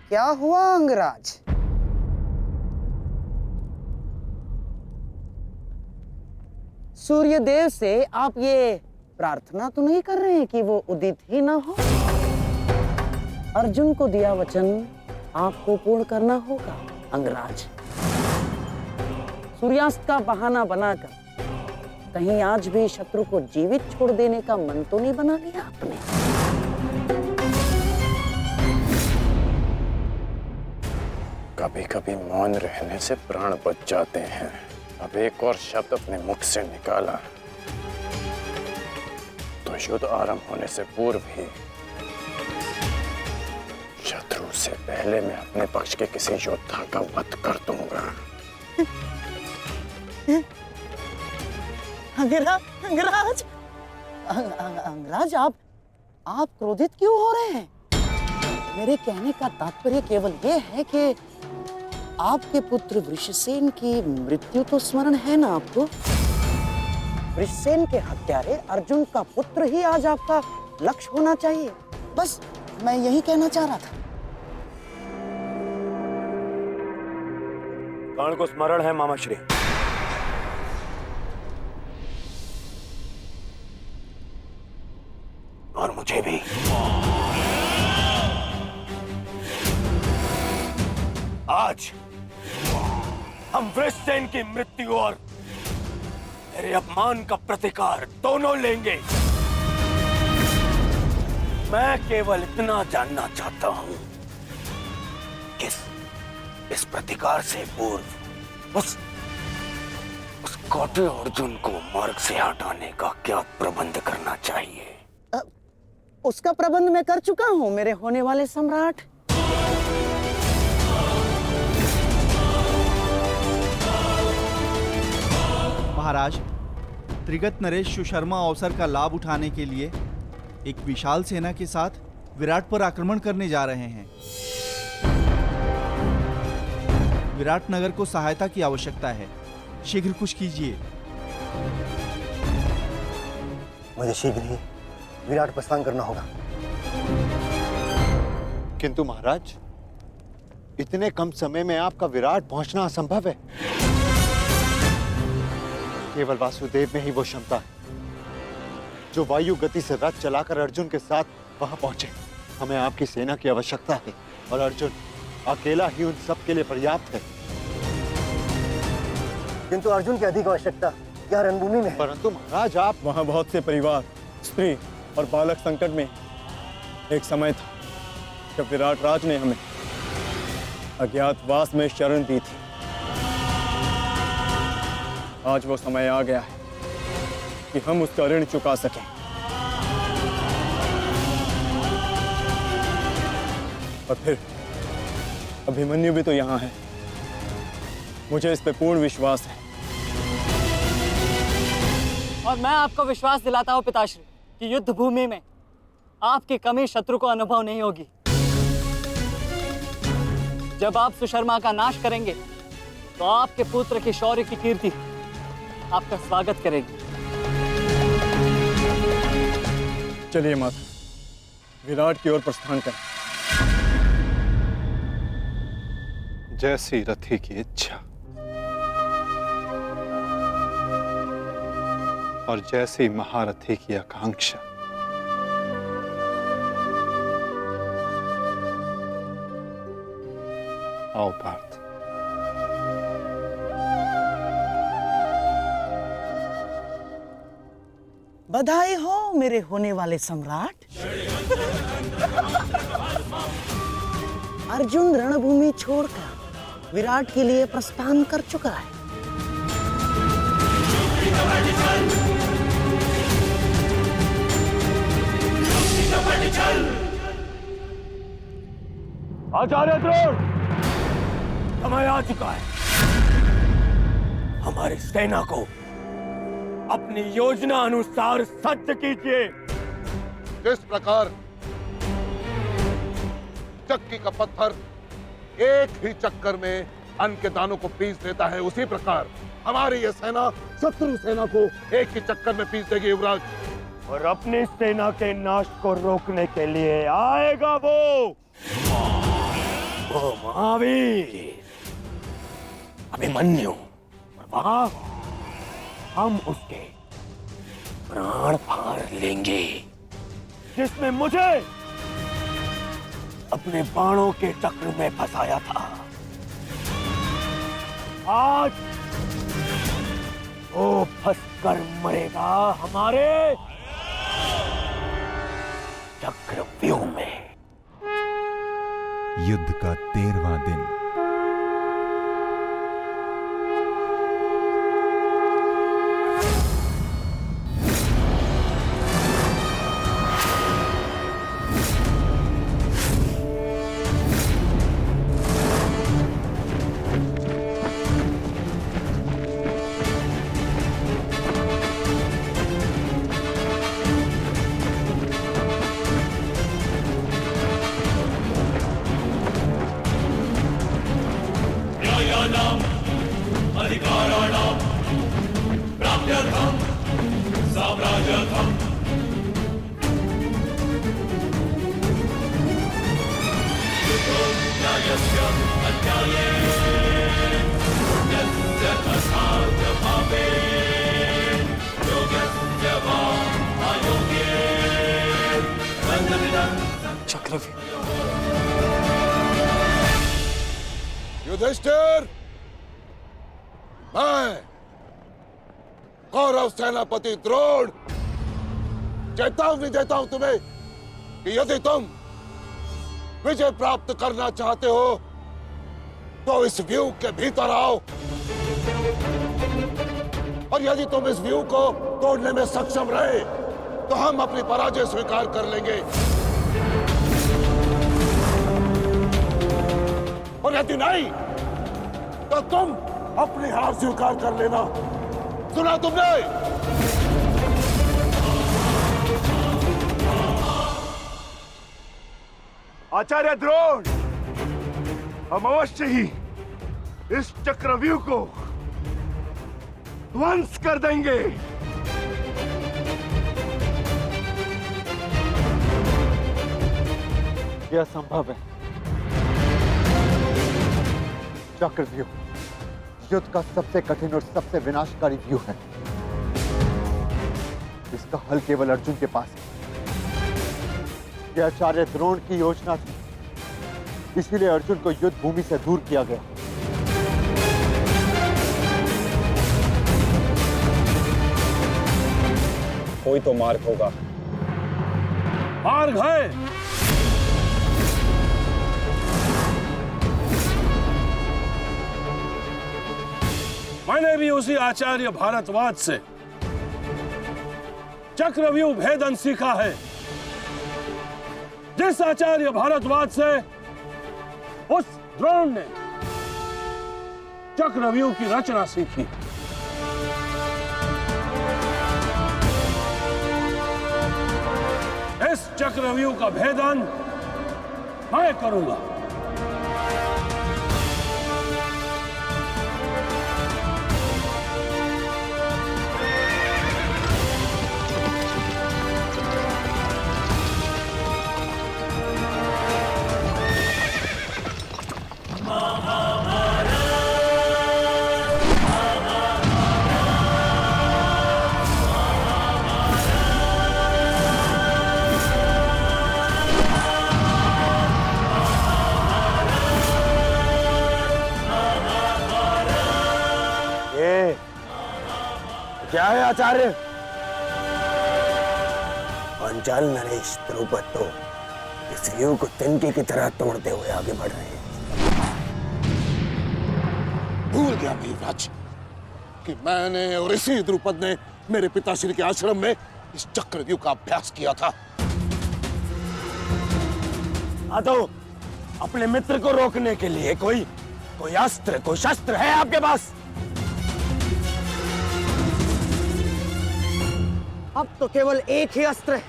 क्या हुआ अंगराज? सूर्यदेव से आप ये प्रार्थना तो नहीं कर रहे हैं कि वो उदित ही ना हो? अर्जुन को दिया वचन आपको पूर्ण करना होगा अंगराज। सूर्यास्त का बहाना बनाकर कहीं आज भी शत्रु को जीवित छोड़ देने का मन तो नहीं बना लिया आपने? कभी कभी मौन रहने से प्राण बच जाते हैं। अब एक और शब्द अपने मुख से निकाला तो युद्ध आरंभ होने से पूर्व ही शत्रु से पहले मैं अपने पक्ष के किसी योद्धा का वध कर दूंगा। अंगराज, अंगराज आप क्रोधित क्यों हो रहे हैं? मेरे कहने का तात्पर्य केवल ये है कि आपके पुत्र वृषसेन की मृत्यु तो स्मरण है ना आपको? वृषसेन के हत्यारे अर्जुन का पुत्र ही आज आपका लक्ष्य होना चाहिए। बस मैं यही कहना चाह रहा था। कर्ण को स्मरण है मामा श्री। और मुझे भी। आज हम वृषसेन की मृत्यु और मेरे अपमान का प्रतिकार दोनों लेंगे। मैं केवल इतना जानना चाहता हूं कि इस प्रतिकार से पूर्व उस कौटे अर्जुन को मार्ग से हटाने का क्या प्रबंध करना चाहिए? उसका प्रबंध मैं कर चुका हूं मेरे होने वाले सम्राट। महाराज, त्रिगत नरेश सुशर्मा अवसर का लाभ उठाने के लिए एक विशाल सेना के साथ विराट पर आक्रमण करने जा रहे हैं। विराट नगर को सहायता की आवश्यकता है। शीघ्र कुछ कीजिए। मुझे शीघ्र ही विराट प्रस्थान करना होगा। किंतु महाराज, इतने कम समय में आपका विराट पहुंचना असंभव है। केवल वासुदेव में ही वो क्षमता है जो वायु गति से रथ चलाकर अर्जुन के साथ वहां पहुंचे। हमें आपकी सेना की आवश्यकता है और अर्जुन अकेला ही उन सब के लिए पर्याप्त है। किंतु अर्जुन की अधिक आवश्यकता यहाँ रणभूमि में। परंतु महाराज, आप वहां बहुत से परिवार, स्त्री और बालक संकट में। एक समय था जब विराट राज ने हमें अज्ञातवास में शरण दी थी। आज वो समय आ गया है कि हम उसका ऋण चुका सकें। और फिर अभिमन्यु भी तो यहाँ है। मुझे इस पे पूर्ण विश्वास है। और मैं आपको विश्वास दिलाता हूँ पिताश्री कि युद्ध भूमि में आपकी कमी शत्रु को अनुभव नहीं होगी। जब आप सुशर्मा का नाश करेंगे तो आपके पुत्र की शौर्य की कीर्ति आपका स्वागत करेगी। चलिए माता, विराट की ओर प्रस्थान करें। जैसी रथी की इच्छा और जैसी महारथी की आकांक्षा। आओ पार्थ। बधाई हो मेरे होने वाले सम्राट। अर्जुन रणभूमि छोड़कर विराट के लिए प्रस्थान कर चुका है। आचार्य द्रोण, समय आ चुका है। हमारी सेना को अपनी योजना अनुसार सज्ज कीजिए। जिस प्रकार चक्की का पत्थर एक ही चक्कर में अन्न के दानों को पीस देता है, उसी प्रकार हमारी यह सेना शत्रु सेना को एक ही चक्कर में पीस देगी युवराज। और अपनी सेना के नाश को रोकने के लिए आएगा वो वो महावीर अभिमन्यु, और वहां हम उसके प्राण फाड़ लेंगे, जिसमें मुझे अपने बाणों के चक्र में फंसाया था। आज वो फंसकर मरेगा हमारे चक्रव्यूह में। युद्ध का 13वां दिन। युधिष्ठिर, मैं कौरव सेनापति द्रोण चेतावनी देता हूं तुम्हें कि यदि तुम विजय प्राप्त करना चाहते हो तो इस व्यूह के भीतर आओ, और यदि तुम इस व्यूह को तोड़ने में सक्षम रहे तो हम अपनी पराजय स्वीकार कर लेंगे, और यदि नहीं तो तुम अपनी हार स्वीकार कर लेना। सुना तुमने? आचार्य द्रोण, हम अवश्य ही इस चक्रव्यूह को ध्वंस कर देंगे। यह संभव है। चक्रव्यूह युद्ध का सबसे कठिन और सबसे विनाशकारी व्यूह है। इसका हल केवल अर्जुन के पास है। यह आचार्य द्रोण की योजना थी, इसीलिए अर्जुन को युद्ध भूमि से दूर किया गया। कोई तो मार्ग होगा। मार्ग है। मैंने भी उसी आचार्य भारद्वाज से चक्रव्यूह भेदन सीखा है, जिस आचार्य भारद्वाज से उस द्रोण ने चक्रव्यूह की रचना सीखी। इस चक्रव्यूह का भेदन मैं करूंगा। क्या है आचार्य? पांचाल नरेश द्रुपद तो इस व्यूह को तिनके की तरह तोड़ते हुए आगे बढ़ रहे हैं। भूल गया वीरराज कि मैंने और इसी द्रुपद ने मेरे पिताश्री के आश्रम में इस चक्रव्यूह का अभ्यास किया था। तो अपने मित्र को रोकने के लिए कोई अस्त्र, कोई शस्त्र है आपके पास? अब तो केवल एक ही अस्त्र है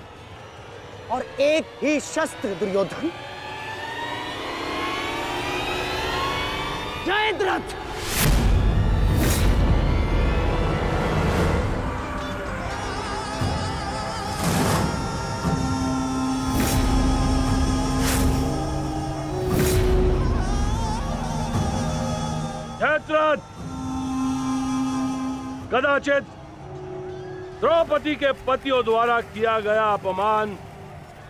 और एक ही शस्त्र दुर्योधन। जयद्रथ! कदाचित द्रौपदी के पतियों द्वारा किया गया अपमान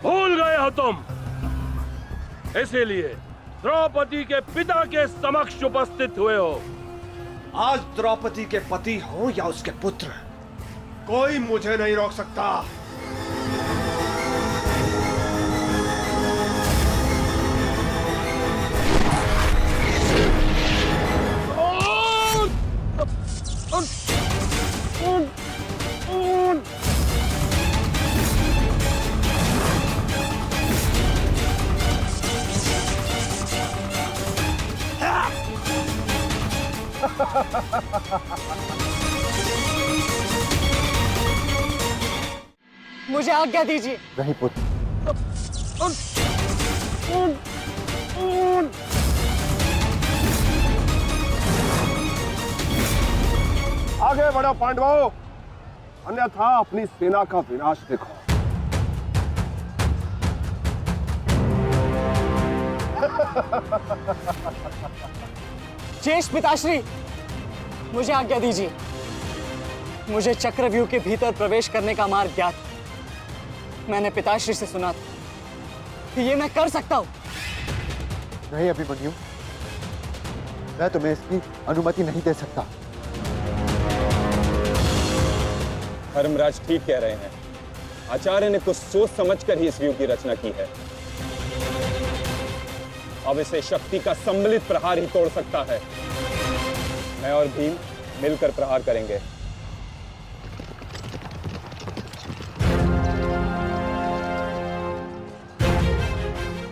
भूल गए हो तुम। इसीलिए द्रौपदी के पिता के समक्ष उपस्थित हुए हो। आज द्रौपदी के पति हो या उसके पुत्र, कोई मुझे नहीं रोक सकता। मुझे आज्ञा दीजिए। नहीं पुत्र, आगे बढ़ो पांडवों, अन्यथा अपनी सेना का विनाश देखो। ज्येष्ठ पिताश्री, मुझे आज्ञा दीजिए। मुझे चक्रव्यूह के भीतर प्रवेश करने का मार्ग ज्ञात। मैंने पिताश्री से सुना था कि ये मैं कर सकता हूं। नहीं अभिमन्यु, मैं तुम्हें इसकी अनुमति नहीं दे सकता। धर्मराज ठीक कह रहे हैं। आचार्य ने कुछ सोच समझकर ही इस व्यूह की रचना की है। अब इसे शक्ति का सम्मिलित प्रहार ही तोड़ सकता है। मैं और भीम मिलकर प्रहार करेंगे।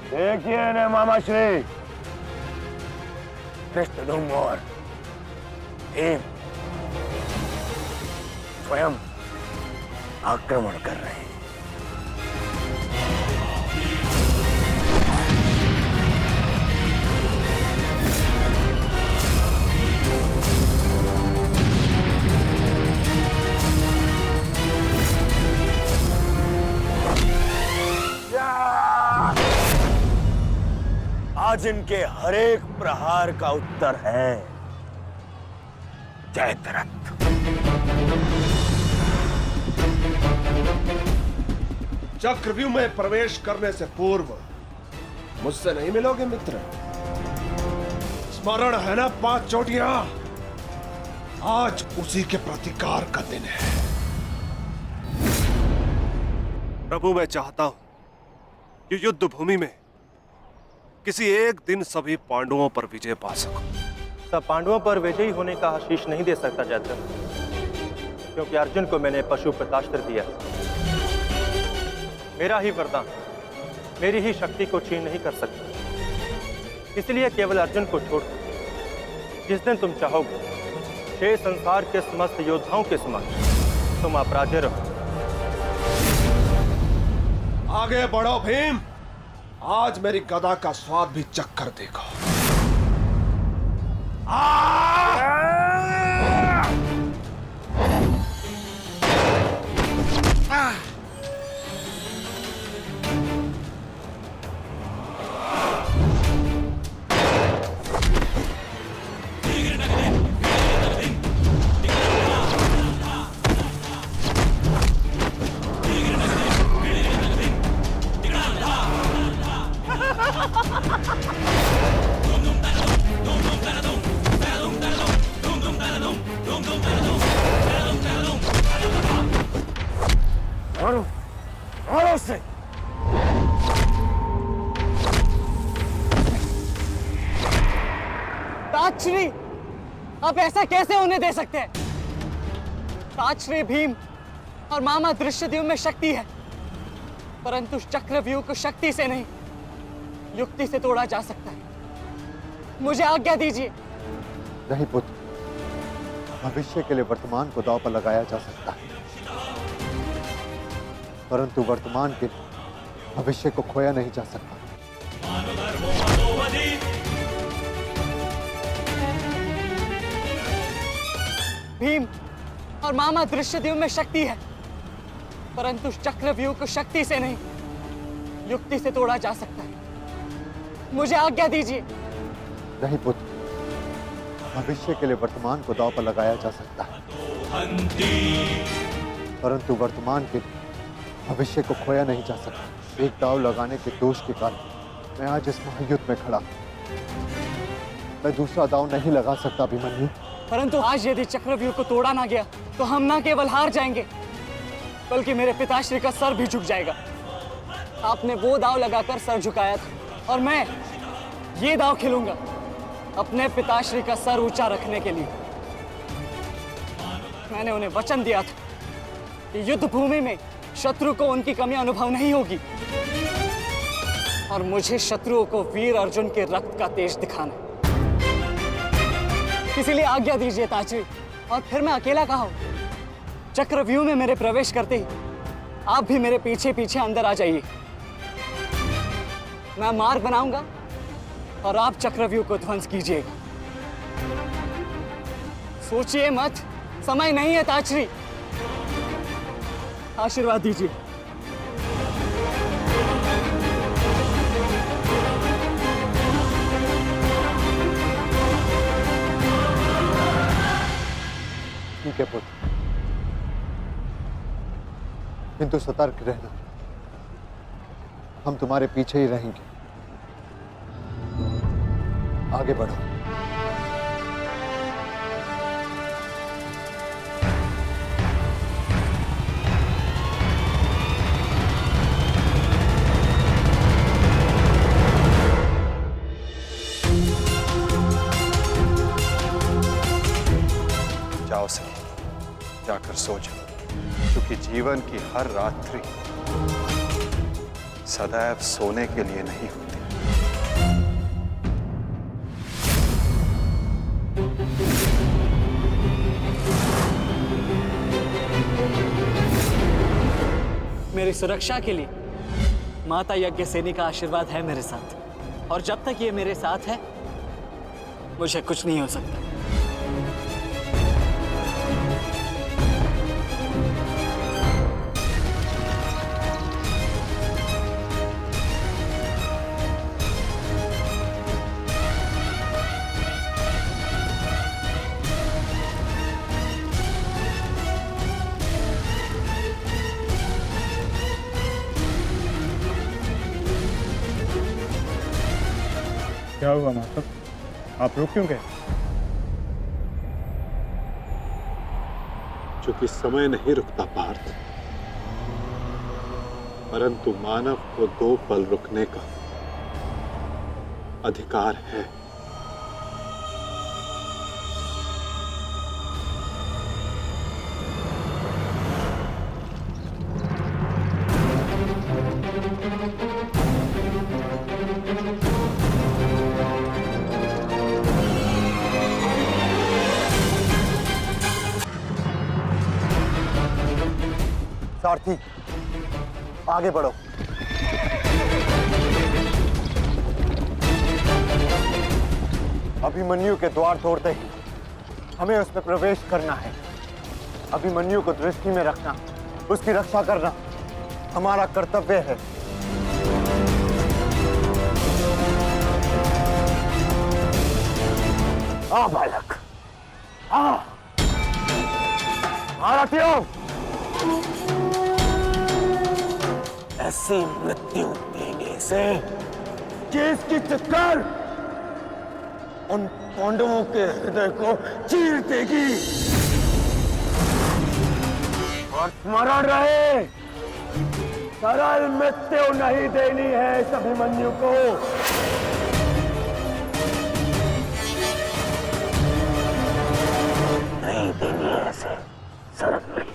देखिए ने मामा श्री, धृष्टद्युम्न और भीम स्वयं आक्रमण कर रहे हैं। आज इनके हरेक प्रहार का उत्तर है जयद्रथ। चक्रव्यूह में प्रवेश करने से पूर्व मुझसे नहीं मिलोगे मित्र? स्मरण है ना 5 चोटियां? आज उसी के प्रतिकार का दिन है। प्रभु, मैं चाहता हूं कि युद्ध भूमि में किसी एक दिन सभी पांडवों पर विजय पा सकूं। सब पांडवों पर विजयी होने का आशीष नहीं दे सकता जयद्रथ, क्योंकि अर्जुन को मैंने पशुपतास्त्र दिया। मेरा ही वरदान मेरी ही शक्ति को छीन नहीं कर सकता। इसलिए केवल अर्जुन को छोड़ जिस दिन तुम चाहोगे, शेष संसार के समस्त योद्धाओं के समक्ष तुम अपराजय रहो। आगे बढ़ो भीम, आज मेरी गदा का स्वाद भी चक्कर देखो। और से ताजश्री, आप ऐसा कैसे होने दे सकते हैं? ताजश्री भीम और मामा धृष्टद्युम्न में शक्ति है, परंतु चक्रव्यूह को शक्ति से नहीं, युक्ति से तोड़ा जा सकता है। मुझे आज्ञा दीजिए। नहीं पुत्र, भविष्य के लिए वर्तमान को दांव पर लगाया जा सकता है, परंतु वर्तमान के लिए भविष्य को खोया नहीं जा सकता। भीम और मामा धृष्टद्युम्न में शक्ति है, परंतु चक्रव्यूह को शक्ति से नहीं, युक्ति से तोड़ा जा सकता है। मुझे आज्ञा दीजिए। नहीं पुत्र, भविष्य के लिए वर्तमान को दांव पर लगाया जा सकता है, परंतु वर्तमान के लिए भविष्य को खोया नहीं जा सकता। एक दांव लगाने के दोष के कारण मैं आज इस महायुद्ध में खड़ा हूं। मैं दूसरा दांव नहीं लगा सकता अभिमन्यु। परंतु आज यदि चक्रव्यूह को तोड़ा ना गया तो हम ना केवल हार जाएंगे बल्कि मेरे पिताश्री का सर भी झुक जाएगा। आपने वो दांव लगाकर सर झुकाया था और मैं ये दांव खेलूंगा अपने पिताश्री का सर ऊंचा रखने के लिए। मैंने उन्हें वचन दिया था कि युद्ध भूमि में शत्रु को उनकी कमी अनुभव नहीं होगी और मुझे शत्रुओं को वीर अर्जुन के रक्त का तेज दिखाना है। इसीलिए आज्ञा दीजिए ताजरी, और फिर मैं अकेला कहाँ हूं? चक्रव्यूह में मेरे प्रवेश करते ही आप भी मेरे पीछे पीछे अंदर आ जाइए। मैं मार्ग बनाऊंगा और आप चक्रव्यूह को ध्वंस कीजिएगा। सोचिए मत, समय नहीं है ताजरी। आशीर्वाद दीजिए। ठीक है पुत्र, किंतु सतर्क रहना। हम तुम्हारे पीछे ही रहेंगे। आगे बढ़ो। जाओ सही, जाकर सो जाओ, क्योंकि जीवन की हर रात्रि सदैव सोने के लिए नहीं होती। मेरी सुरक्षा के लिए माता यज्ञसेनी का आशीर्वाद है मेरे साथ, और जब तक ये मेरे साथ है मुझे कुछ नहीं हो सकता। क्या हुआ माता? आप रुक क्यों गए? चूंकि समय नहीं रुकता पार्थ, परंतु मानव को 2 पल रुकने का अधिकार है। सारथी, आगे बढ़ो। अभिमन्यु के द्वार तोड़ते ही हमें उसमें प्रवेश करना है। अभिमन्यु को दृष्टि में रखना, उसकी रक्षा करना हमारा कर्तव्य है। आ बालक, आ महारथियों, ऐसी मृत्यु देने से कि इसकी चित्कार उन पांडवों के हृदय को चीर देगी। और स्मरण रहे, सरल मृत्यु नहीं देनी है इस अभिमन्यु को। नहीं देनी है ऐसे सरल मृत्यु।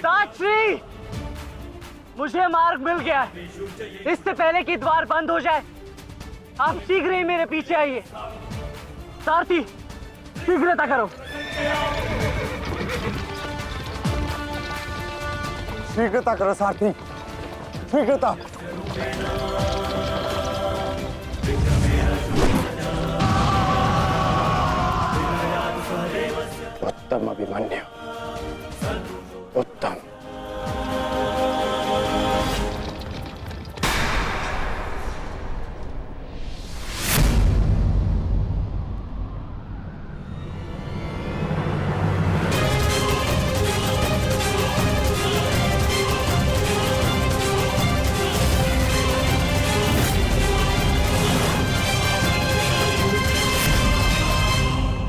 ताजश्री, मुझे मार्ग मिल गया है। इससे पहले कि द्वार बंद हो जाए आप शीघ्र ही मेरे पीछे आइए। सारथी, शीघ्रता करो। शीघ्रता करो सारथी, शीघ्रता। उत्तम अभिमन्यु, उत्तम।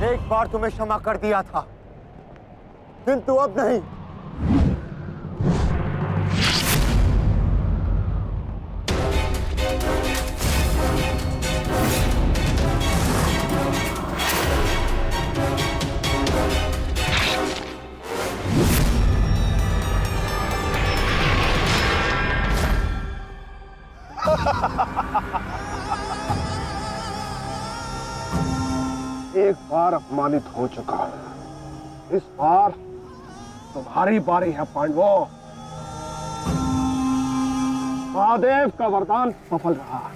एक बार तुम्हें क्षमा कर दिया था, किंतु अब नहीं। एक बार अपमानित हो चुका हूं, इस बार तुम्हारी बारी है पांडवों। महादेव का वरदान सफल रहा।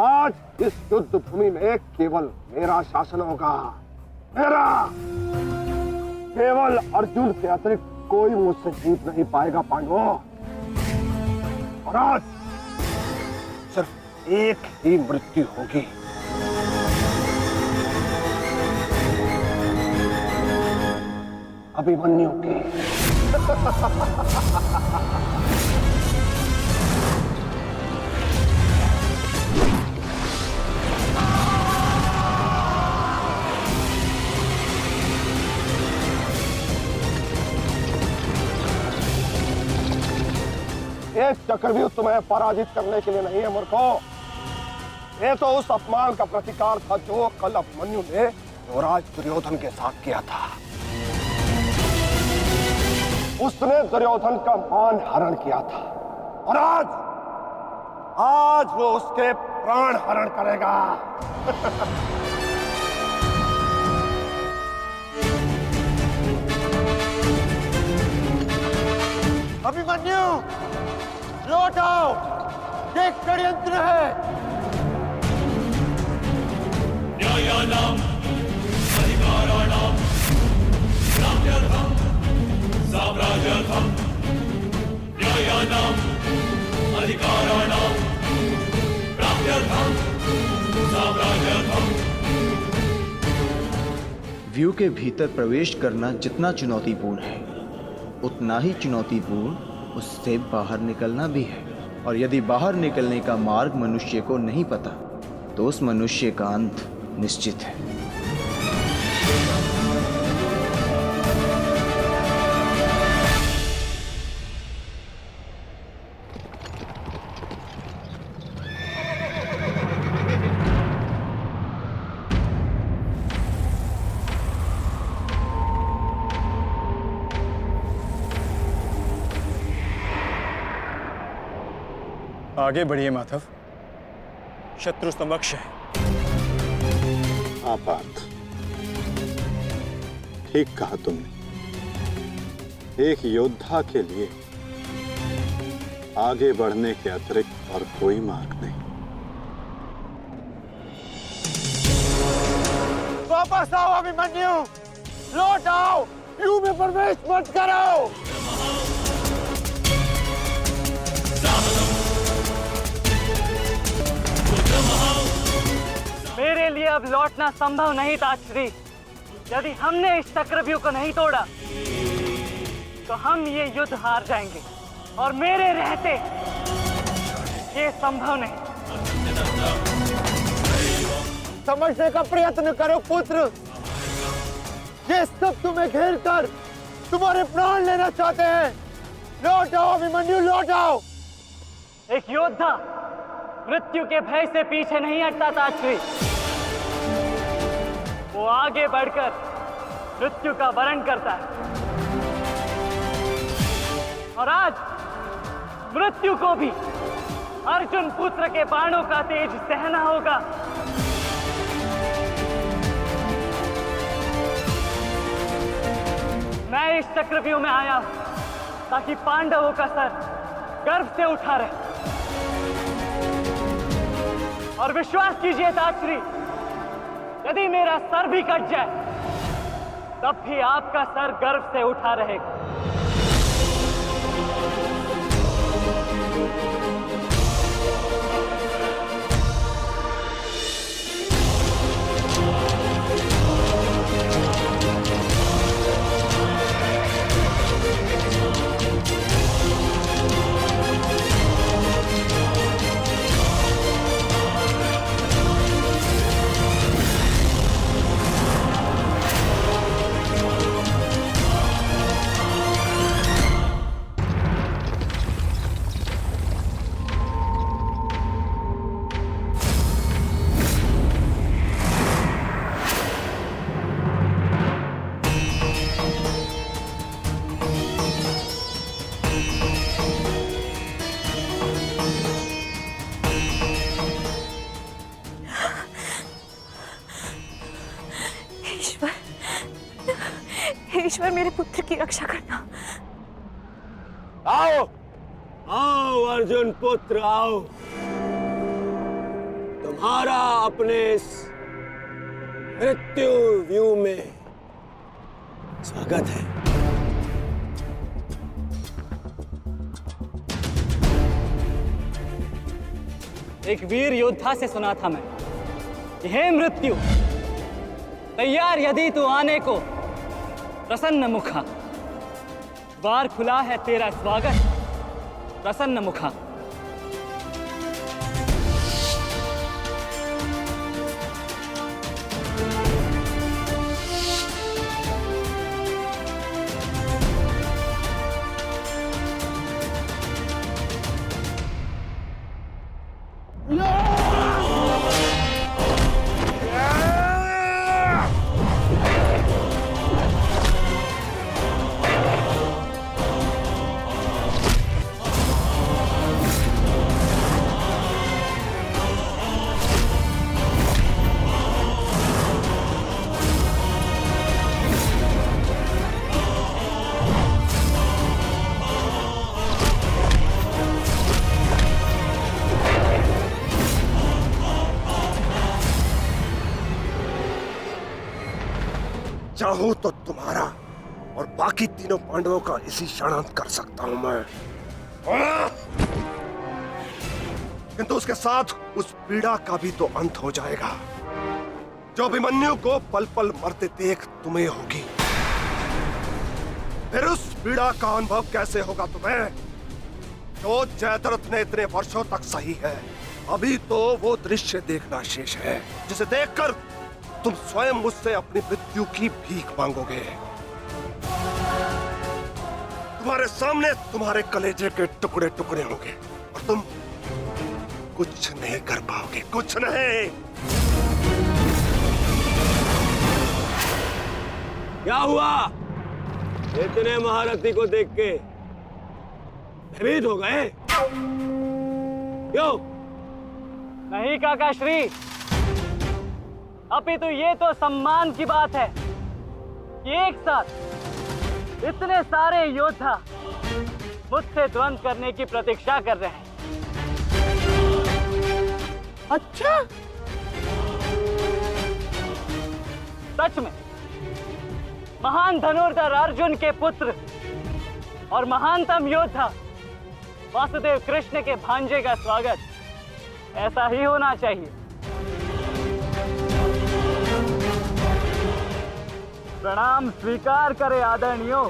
आज इस युद्ध भूमि में केवल मेरा शासन होगा, मेरा। केवल अर्जुन के अतिरिक्त कोई मुझसे जीत नहीं पाएगा पांडवों। और आज सिर्फ एक ही मृत्यु होगी। अभिमन्यु की। ये चक्रव्यूह तुम्हें पराजित करने के लिए नहीं है मूर्खों। ये तो उस अपमान का प्रतिकार था जो कल अभिमन्यु ने युवराज दुर्योधन के साथ किया था। उसने दुर्योधन का मान हरण किया था और आज वो उसके प्राण हरण करेगा। अभिमन्यु, लौट आओ, ये एक षड्यंत्र है। न्यायानाम अधिकाराणाम राम्यर्थम साम्राज्यर्थम। न्यायानाम अधिकाराणाम राम्यर्थम साम्राज्यर्थम। व्यू के भीतर प्रवेश करना जितना चुनौतीपूर्ण है, उतना ही चुनौतीपूर्ण उससे बाहर निकलना भी है। और यदि बाहर निकलने का मार्ग मनुष्य को नहीं पता, तो उस मनुष्य का अंत निश्चित है। आगे बढ़िए माधव, शत्रु समक्ष है। आपात, ठीक कहा तुमने। एक योद्धा के लिए आगे बढ़ने के अतिरिक्त और कोई मार्ग नहीं। वापस आओ अभिमन्यु, लौट आओ, व्यू में प्रवेश मत करो। मेरे लिए अब लौटना संभव नहीं था श्री। यदि हमने इस चक्रव्यूह को नहीं तोड़ा तो हम ये युद्ध हार जाएंगे, और मेरे रहते ये संभव नहीं। समझने का प्रयत्न करो पुत्र, ये सब तुम्हें घेर कर तुम्हारे प्राण लेना चाहते हैं। लौट आओ अभिमन्यु, लौट आओ। एक योद्धा मृत्यु के भय से पीछे नहीं हटता था श्री। वो आगे बढ़कर मृत्यु का वरण करता है, और आज मृत्यु को भी अर्जुन पुत्र के बाणों का तेज सहना होगा। मैं इस चक्रव्यूह में आया हूं ताकि पांडवों का सर गर्व से उठा रहे। और विश्वास कीजिए ताक्षरी, यदि मेरा सर भी कट जाए तब भी आपका सर गर्व से उठा रहेगा। ईश्वर मेरे पुत्र की रक्षा करना। आओ आओ अर्जुन पुत्र आओ, तुम्हारा अपने इस मृत्यु व्यू में स्वागत है। एक वीर योद्धा से सुना था मैं, हे मृत्यु तैयार यदि तू आने को, प्रसन्न मुखा द्वार खुला है तेरा स्वागत, प्रसन्न मुखा। चाहूं तो तुम्हारा और बाकी तीनों पांडवों का इसी क्षण अंत कर सकता हूं मैं, किंतु उसके साथ उस पीड़ा का भी तो अंत हो जाएगा जो अभिमन्यु को पल पल मरते देख तुम्हें होगी। फिर उस पीड़ा का अनुभव कैसे होगा तुम्हें जो जयद्रथ ने इतने वर्षों तक सही है। अभी तो वो दृश्य देखना शेष है जिसे देखकर तुम स्वयं मुझसे अपनी मृत्यु की भीख मांगोगे। तुम्हारे सामने तुम्हारे कलेजे के टुकड़े टुकड़े होंगे और तुम कुछ नहीं कर पाओगे, कुछ नहीं। क्या हुआ? इतने महारथी को देख के भयभीत हो गए? क्यों? नहीं काका श्री, अपितु ये तो सम्मान की बात है कि एक साथ इतने सारे योद्धा मुझसे द्वंद्व करने की प्रतीक्षा कर रहे हैं। अच्छा, सच में महान धनुर्धर अर्जुन के पुत्र और महानतम योद्धा वासुदेव कृष्ण के भांजे का स्वागत ऐसा ही होना चाहिए। प्रणाम स्वीकार करे आदरणीयों।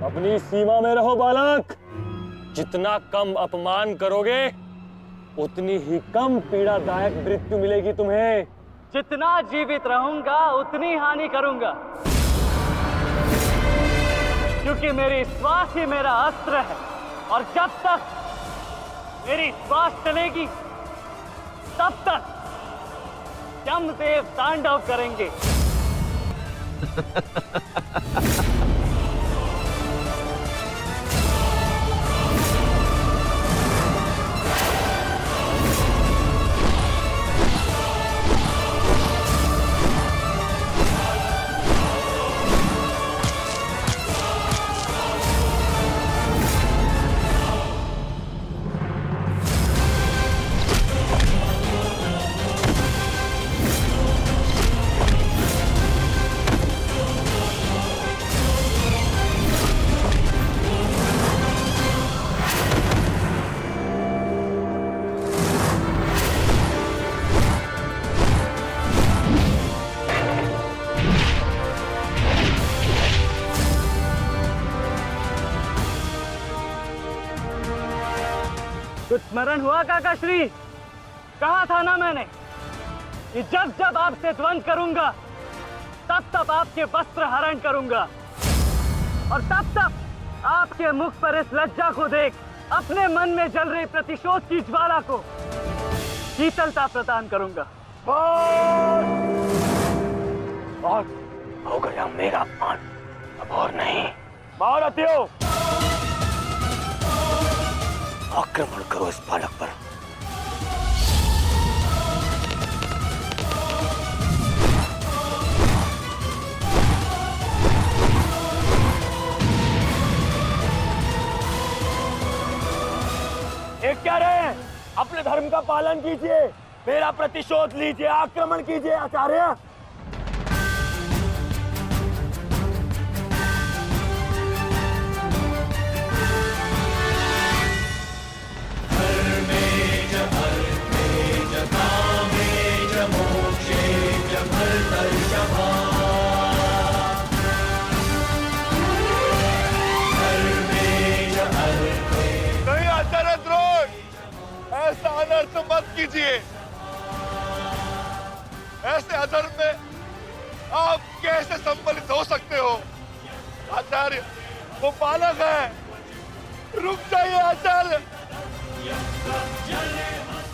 अपनी सीमा में रहो बालक। जितना कम अपमान करोगे उतनी ही कम पीड़ादायक मृत्यु मिलेगी तुम्हें। जितना जीवित रहूंगा उतनी हानि करूंगा, क्योंकि मेरी श्वास ही मेरा अस्त्र है और जब तक मेरी श्वास चलेगी तब तक यमदेव तांडव करेंगे। कुछ स्मरण हुआ काकाश्री? कहा था ना मैंने कि जब जब आपसे द्वंद करूंगा तब तब आपके वस्त्र हरण करूंगा, और तब तब आपके मुख पर इस लज्जा को देख अपने मन में जल रही प्रतिशोध की ज्वाला को शीतलता प्रदान करूंगा। और हो गया मेरा अपमान, अब और नहीं। महारथियों, आक्रमण करो इस बालक पर। एक क्या रहे, अपने धर्म का पालन कीजिए, मेरा प्रतिशोध लीजिए, आक्रमण कीजिए आचार्य। नहीं आचार्य द्रोण, ऐसा अनर्थ मत कीजिए। ऐसे अधर्म में आप कैसे सम्मिलित हो सकते हो? आचार्य, वो बालक है। रुक जाइए आचार्य,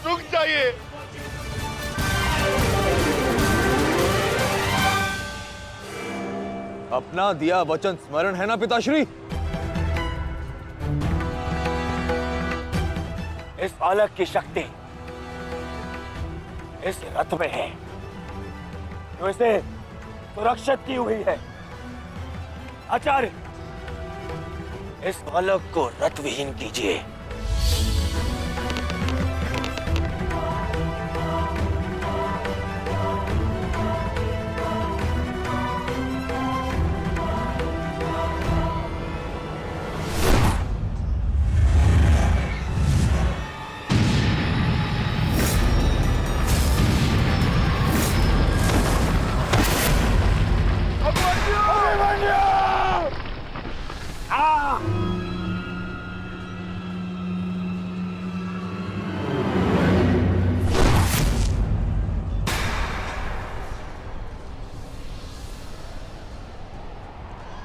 रुक जाइए। अपना दिया वचन स्मरण है ना पिताश्री? इस बालक की शक्ति इस रथ में है, जो इसे सुरक्षित की हुई है। आचार्य, इस बालक को रथ विहीन कीजिए।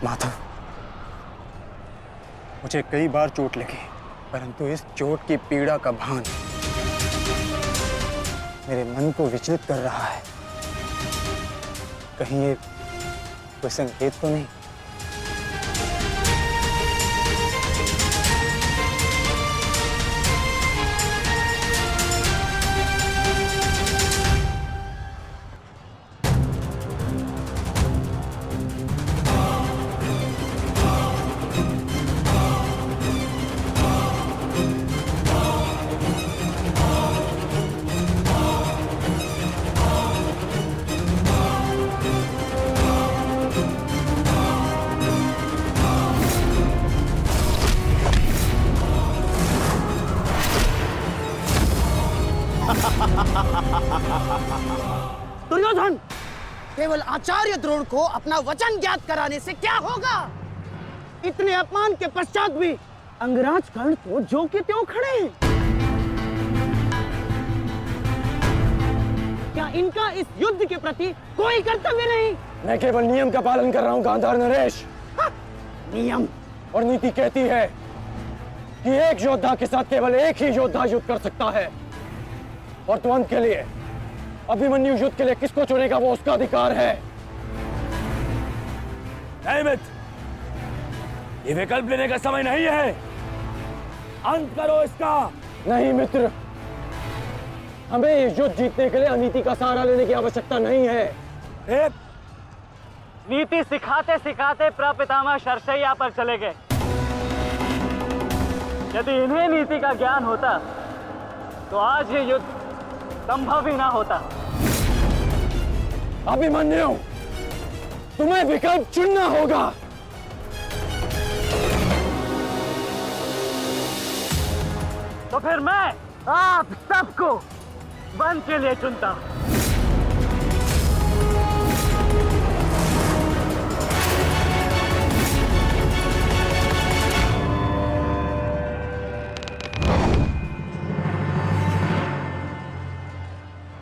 माधव, मुझे कई बार चोट लगी, परंतु इस चोट की पीड़ा का भान मेरे मन को विचलित कर रहा है। कहीं ये कोई संकेत तो नहीं? दुर्योधन, केवल आचार्य द्रोण को अपना वचन ज्ञात कराने से क्या होगा? इतने अपमान के पश्चात भी अंगराज कर्ण तो जो के त्यों खड़े हैं। क्या इनका इस युद्ध के प्रति कोई कर्तव्य नहीं? मैं केवल नियम का पालन कर रहा हूं गांधार नरेश। नियम और नीति कहती है कि एक योद्धा के साथ केवल एक ही योद्धा युद्ध कर सकता है, और द्वंद के लिए, अभिमन्यु युद्ध के लिए किसको चुनेगा वो उसका अधिकार है। नहीं मित्र, ये विकल्प लेने का समय नहीं है। अंत करो इसका। नहीं मित्र, हमें ये युद्ध जीतने के लिए अनीति का सहारा लेने की आवश्यकता नहीं है। नीति सिखाते सिखाते प्रपितामह शरशैया पर चले गए। यदि इन्हें नीति का ज्ञान होता तो आज ये युद्ध संभव ही ना होता। अभिमन्यु, तुम्हें विकल्प चुनना होगा। तो फिर मैं आप सबको वन के लिए चुनता हूं।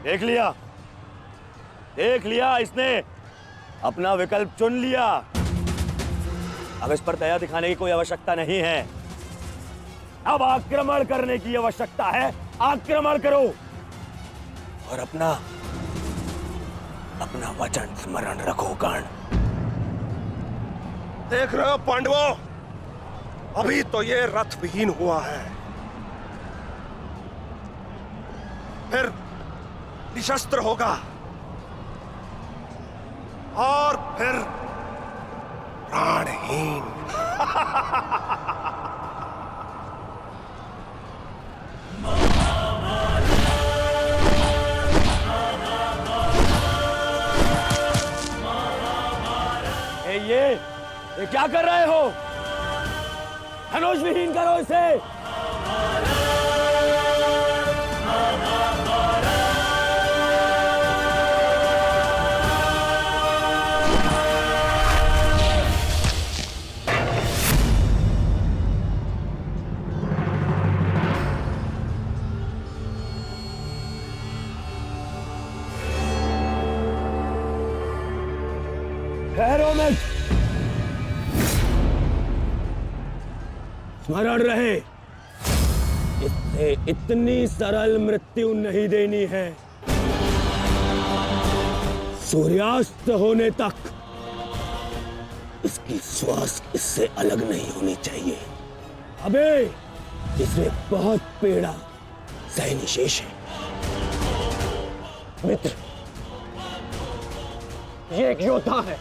देख लिया इसने अपना विकल्प चुन लिया। अब इस पर दया दिखाने की कोई आवश्यकता नहीं है। अब आक्रमण करने की आवश्यकता है। आक्रमण करो और अपना वचन स्मरण रखो कर्ण। देख रहे हो पांडवों, अभी तो ये रथ विहीन हुआ है, फिर निशस्त्र होगा और फिर प्राणहीन। ये क्या कर रहे हो? धनुष विहीन करो इसे। ठहरो मत, स्मरण रहे, इससे इतनी सरल मृत्यु नहीं देनी है। सूर्यास्त होने तक इसकी श्वास इससे अलग नहीं होनी चाहिए। अबे इसमें बहुत पीड़ा सहनी शेष है। मित्र, ये एक योद्धा है,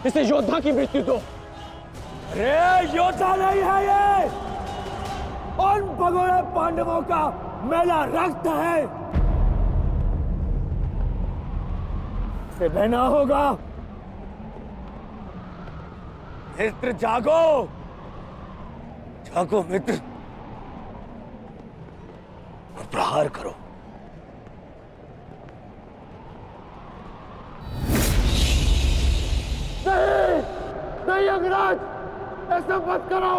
इसे योद्धा की मृत्यु दो। अरे योद्धा नहीं है ये, उन भगोड़े पांडवों का मैला रक्त है। इसे बहना होगा। मित्र जागो, जागो मित्र, और प्रहार करो। नहीं अग्रज, ऐसा मत करो,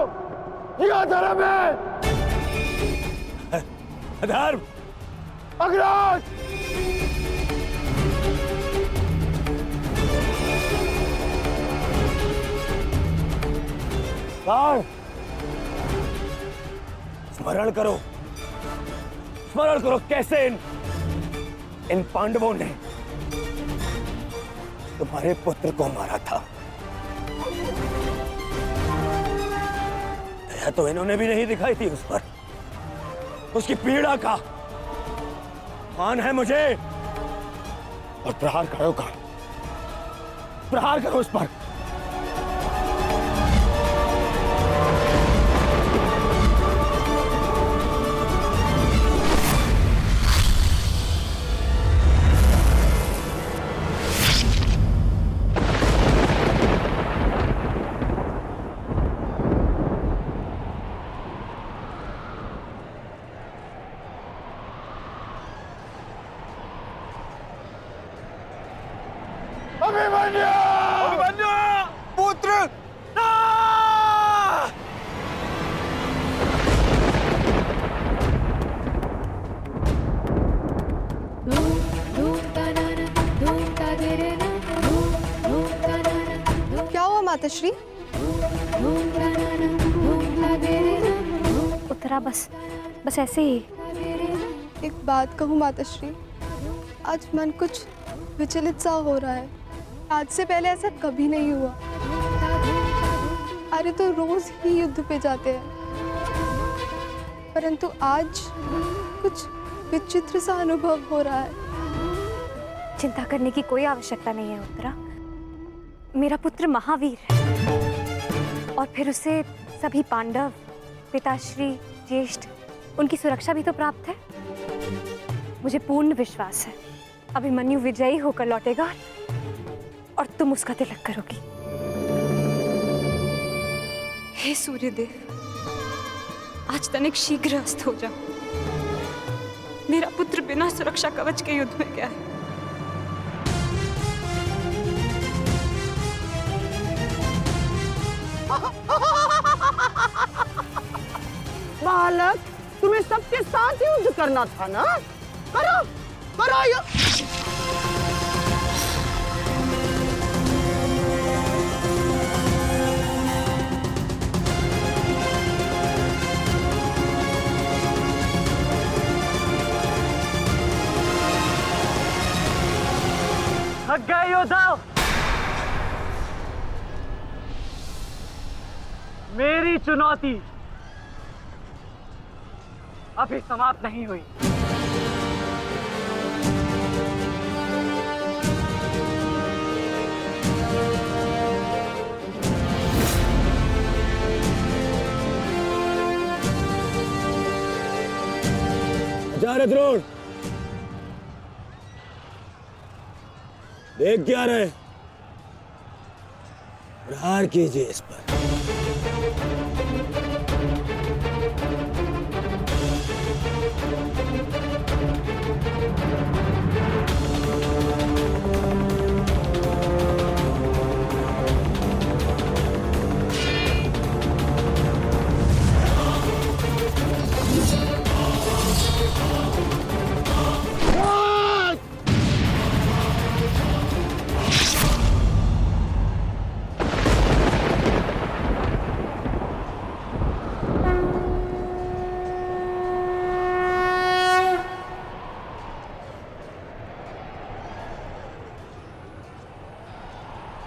यह धर्म है। अधर्म? अग्रज! स्मरण करो, स्मरण करो कैसे इन पांडवों ने तुम्हारे पुत्र को मारा था। दया तो इन्होंने भी नहीं दिखाई थी उस पर। उसकी पीड़ा का मान है मुझे। और प्रहार करो का, प्रहार करो उस पर। क्या हुआ माताश्री? उत्तरा बस ऐसे ही। एक बात कहूँ माताश्री, आज मन कुछ विचलित सा हो रहा है। आज से पहले ऐसा कभी नहीं हुआ। अरे तो रोज ही युद्ध पे जाते हैं, परंतु आज कुछ विचित्र सा अनुभव हो रहा है। चिंता करने की कोई आवश्यकता नहीं है उत्तरा। मेरा पुत्र महावीर है और फिर उसे सभी पांडव, पिताश्री, ज्येष्ठ, उनकी सुरक्षा भी तो प्राप्त है। मुझे पूर्ण विश्वास है अभिमन्यु विजयी होकर लौटेगा और तुम उसका तिलक करोगी। हे सूर्यदेव, आज तनिक शीघ्र अस्त हो जाओ। मेरा पुत्र बिना सुरक्षा कवच के युद्ध में गया है। बालक, तुम्हें सबके साथ युद्ध करना था ना? करो, बनाइए। थक गए योद्धाओं, मेरी चुनौती अभी समाप्त नहीं हुई। आचार्य द्रोण, देख क्या रहे? प्रहार कीजिए इस पर।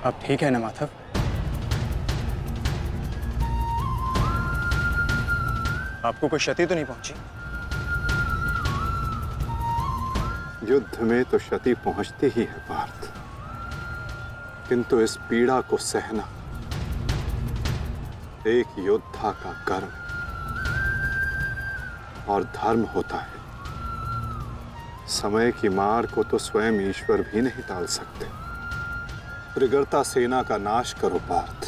अब ठीक है ना माधव? आपको कोई क्षति तो नहीं पहुंची? युद्ध में तो क्षति पहुंचती ही है पार्थ, किंतु इस पीड़ा को सहना एक योद्धा का कर्म और धर्म होता है। समय की मार को तो स्वयं ईश्वर भी नहीं टाल सकते। त्रिगर्ता सेना का नाश करो पार्थ।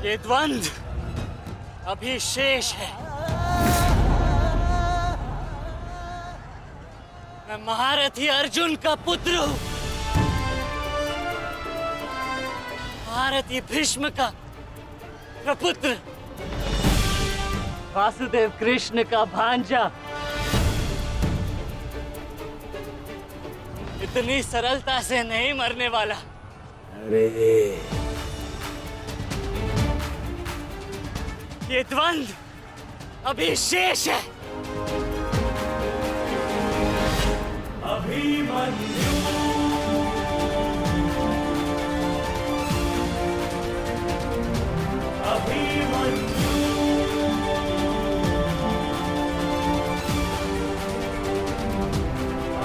ये द्वंद्व अभी शेष है। मैं महारथी अर्जुन का पुत्र हूं, महारथी भीष्म का प्रपुत्र, वासुदेव कृष्ण का भांजा। इतनी सरलता से नहीं मरने वाला। अरे ये द्वंद्व अभी शेष है। अभिमन्यु अभिमन्यु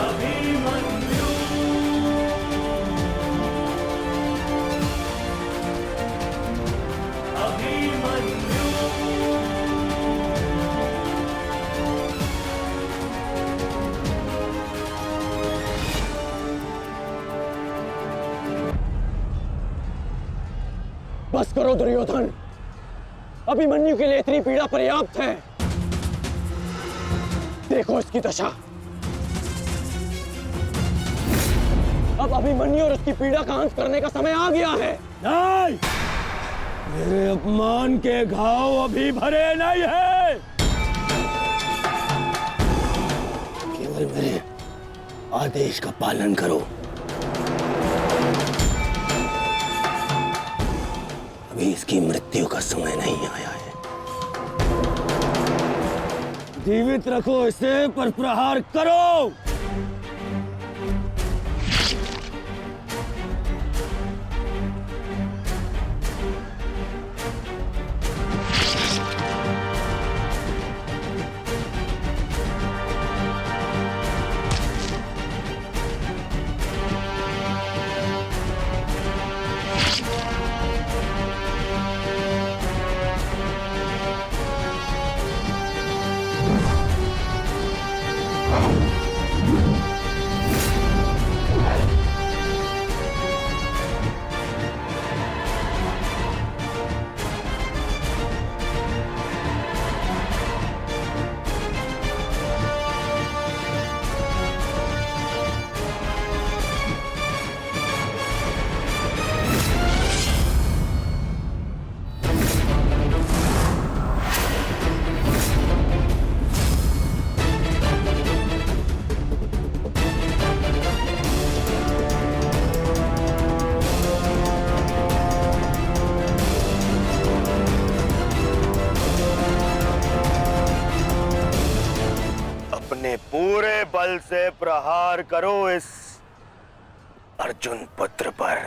अभिमन्यु अभिमन्यु बस करो दुर्योधन, अभिमन्यु के लिए इतनी पीड़ा पर्याप्त है। देखो इसकी दशा। अब अभिमन्यु और उसकी पीड़ा का अंत करने का समय आ गया है। नहीं, मेरे अपमान के घाव अभी भरे नहीं है। केवल मेरे आदेश का पालन करो। अभी इसकी मृत्यु का समय नहीं आया है। जीवित रखो इसे, पर प्रहार करो। बल से प्रहार करो इस अर्जुन पुत्र पर।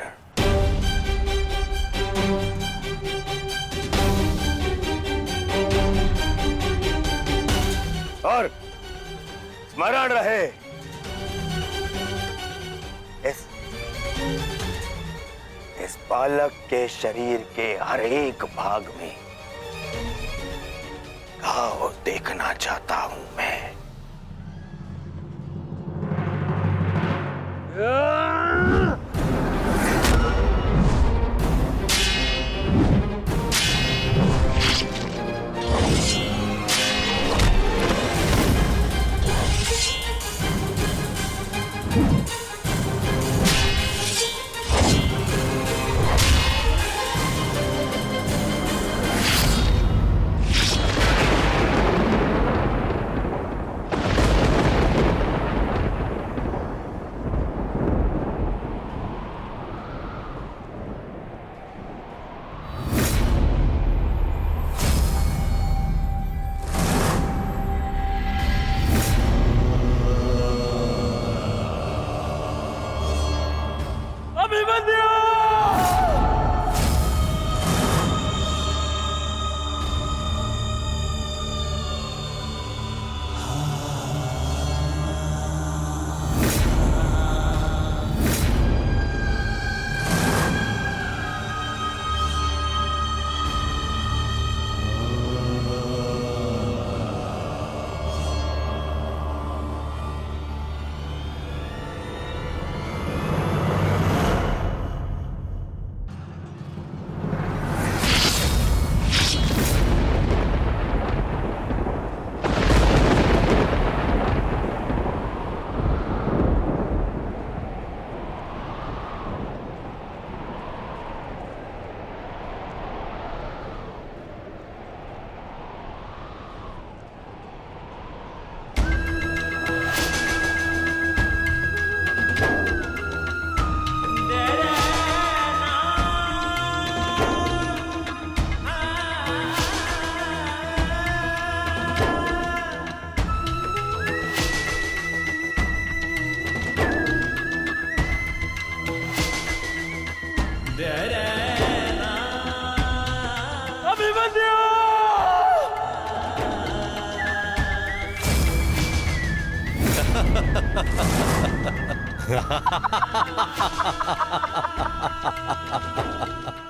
और स्मरण रहे, इस बालक के शरीर के हर एक भाग में घाव देखना चाहता हूं मैं।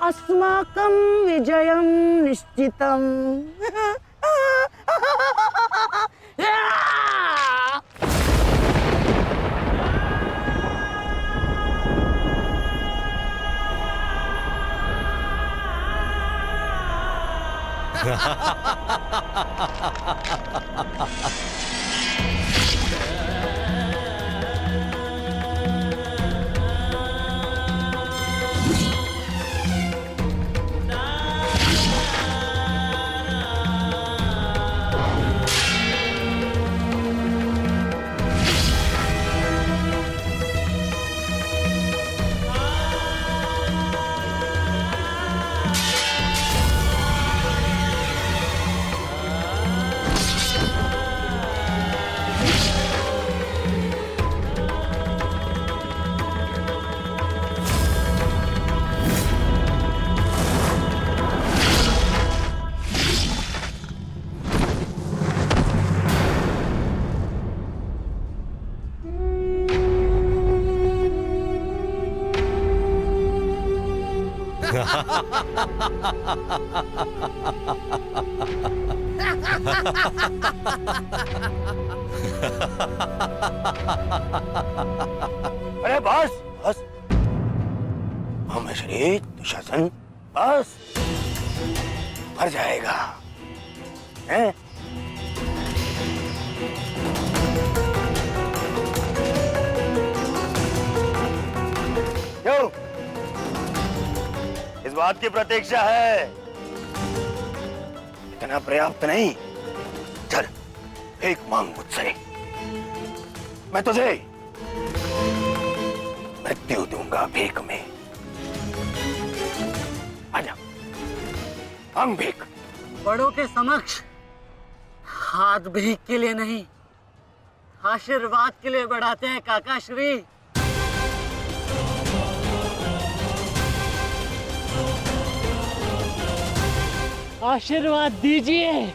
अस्माकं विजयं निश्चितम्। अरे बस बस, श्री दुशासन बस, मर जाएगा हैं? क्यों? इस बात की प्रतीक्षा है? इतना पर्याप्त नहीं? चल एक मांग मुझसे, मैं तुझे मृत्यु दूंगा भीख में। आजा, मांग भीख। बड़ों के समक्ष हाथ भीख के लिए नहीं, आशीर्वाद के लिए बढ़ाते हैं काका श्री। आशीर्वाद दीजिए।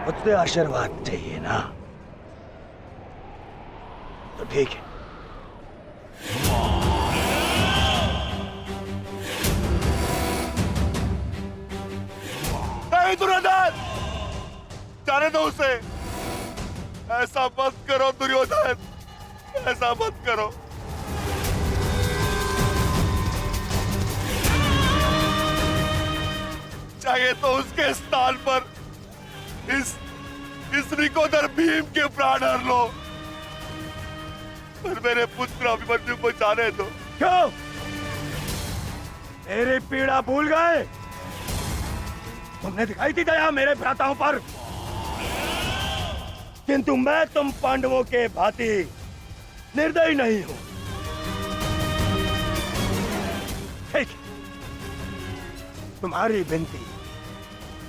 मुझसे आशीर्वाद चाहिए ना, तो ठीक है। नहीं दुर्योधन, जाने दो उसे। ऐसा मत करो दुर्योधन, ऐसा मत करो। चाहिए तो उसके स्थान पर इस निकोदर भीम के प्राण हर लो, पर मेरे पुत्र अभिमन्यु को जाने दो। क्यों? मेरी पीड़ा भूल गए? तुमने दिखाई थी दया मेरे भ्राताओं पर, किंतु मैं तुम पांडवों के भांति निर्दयी नहीं हूं। ठीक, तुम्हारी विनती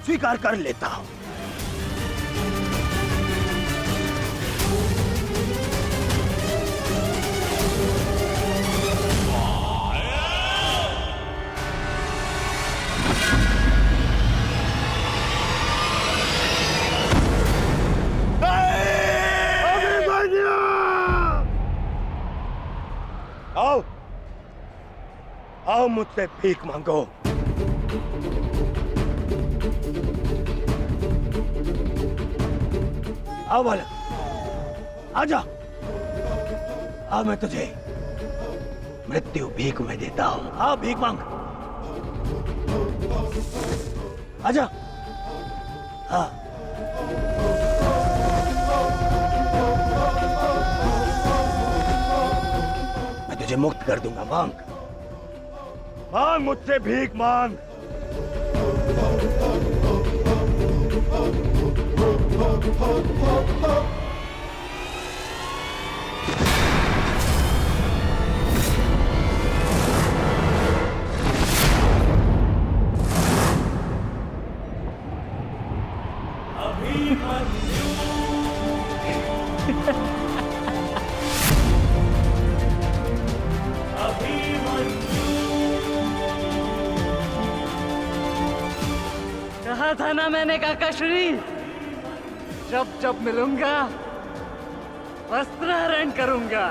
स्वीकार कर लेता हूं। आओ, आओ मुझसे भीख मांगो। आओ बालक, आजा। आओ, मैं तुझे मृत्यु भीख में देता हूं। आओ, भीख मांग। आजा। हाँ, तुझे मुक्त कर दूंगा। मांग, मांग मुझसे भीख मांग। कहा था ना मैंने काकाश्री, जब जब मिलूंगा वस्त्रहरण करूंगा।